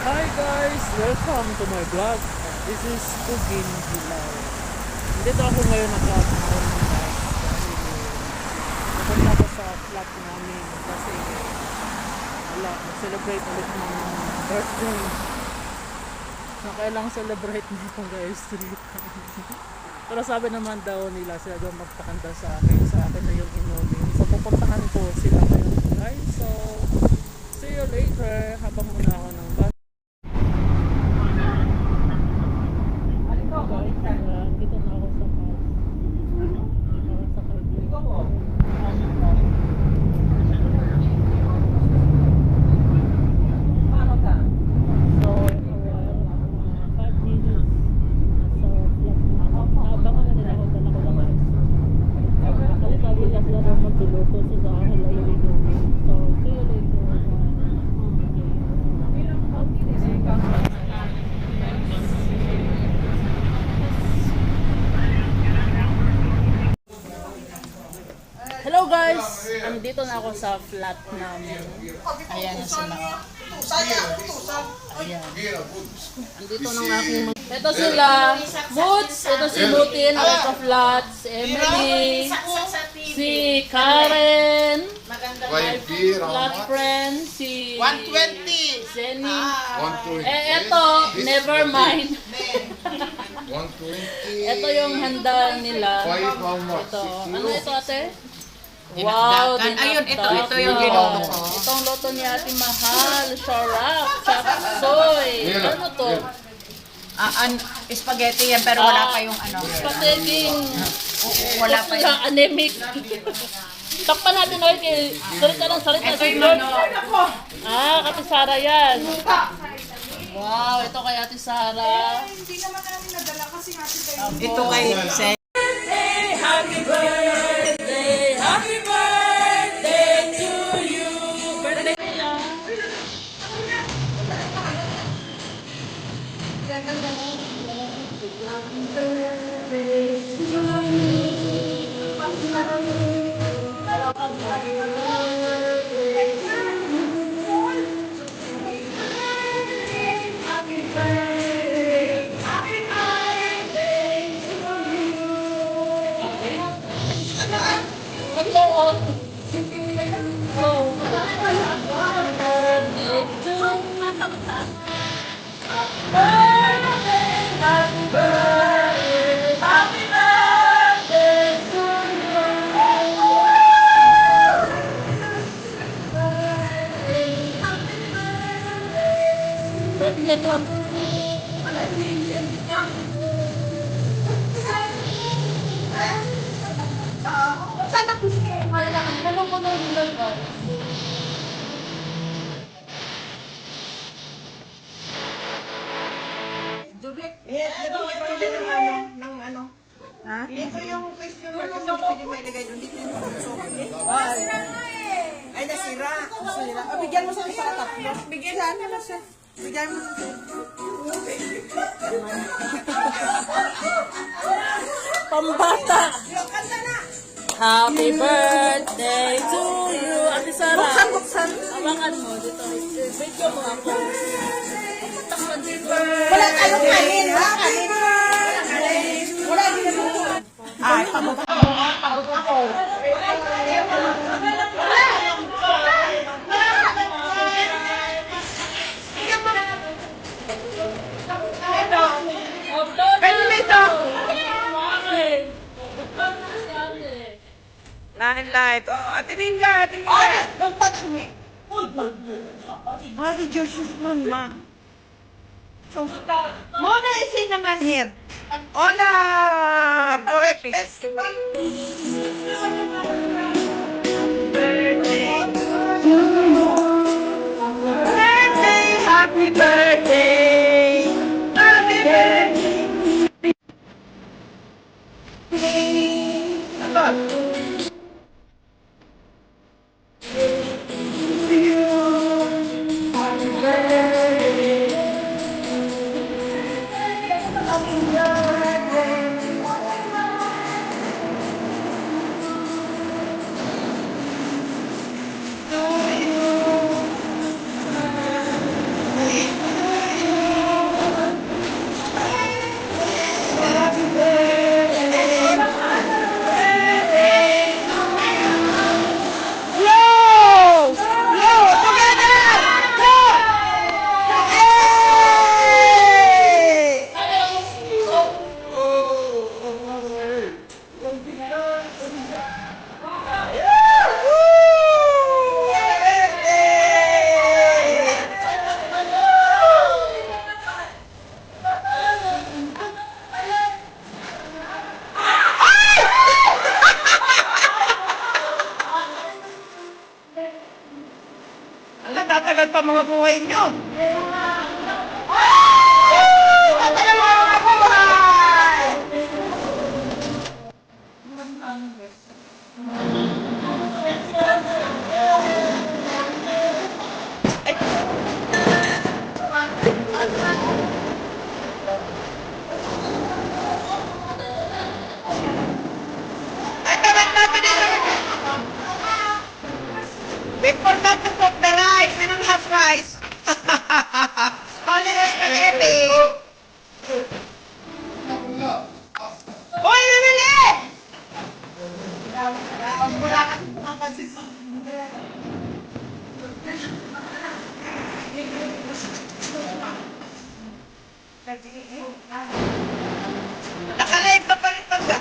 Hi guys! Welcome to my vlog. This is Tugin Hilaw. Dito ako ngayon nag-vlog guys. Napunta ako sa flat namin kasi celebrate ulit ng birthday. Nakailang celebrate nito guys. Pero sabi naman daw nila sila daw magpakanta sa akin na yung inumin. So pupuntahan ko sila ngayon guys. So see you later habang muna ako ng bus. Dito na ako sa bus. Sa Caribbean. So, 5 minutes. So, naabangan na nila ako dala ko lang ice. Actually, sabi nila sila daw magluluto sa akin ay iligo. So, see you later. Hello guys! Andito na ako sa flat namin. Ayan na sila. Ayan. Andito na nga aking ito sila. Boots! Ito si Butin. Ito flat. Si Emily. Si Karen. My flat friend. Si 120. Jenny. 120. Ito, never mind. 120. Ito yung handa nila. How much? Ito. Ano ito ate? Wow, Ayun, ito yung niluto ginuto ko. Itong luto ni Ate Mahal, sharap, chop soy. Ano to? Spaghetti yan, pero wala pa yung ano. Spaghetti. Wala pa yung... Anemic. Takpan natin oy kay salita ng salita. Ate Sara yan. Wow, ito kay Ate Sara. Hindi naman namin nadala kasi Ate Tayo. Ito kay Sen. Happy birthday! Happy birthday to you! Birthday niya. Ito yung question mark kasi pwede mailagay doon. Dito yung nasira nga eh. Ay, nasira. Bigyan mo sa para tatlo. Bigyan mo siya. Bigyan mo siya. Pambata! Kanta na! Happy birthday to you! Ate Sara! Buksan. Awakan mo dito. Video mo ako. Takpan dito. Wala tayong kanin, ha? Kanin. Wala din naman. Ay, pababa. Nine life. Oh, atin ka. Don't touch me. Ate Josh's mama. So, Mona is in naman here. Hola! Breakfast. Birthday! Happy birthday! Happy birthday! Nakalive pa pa rin pagka.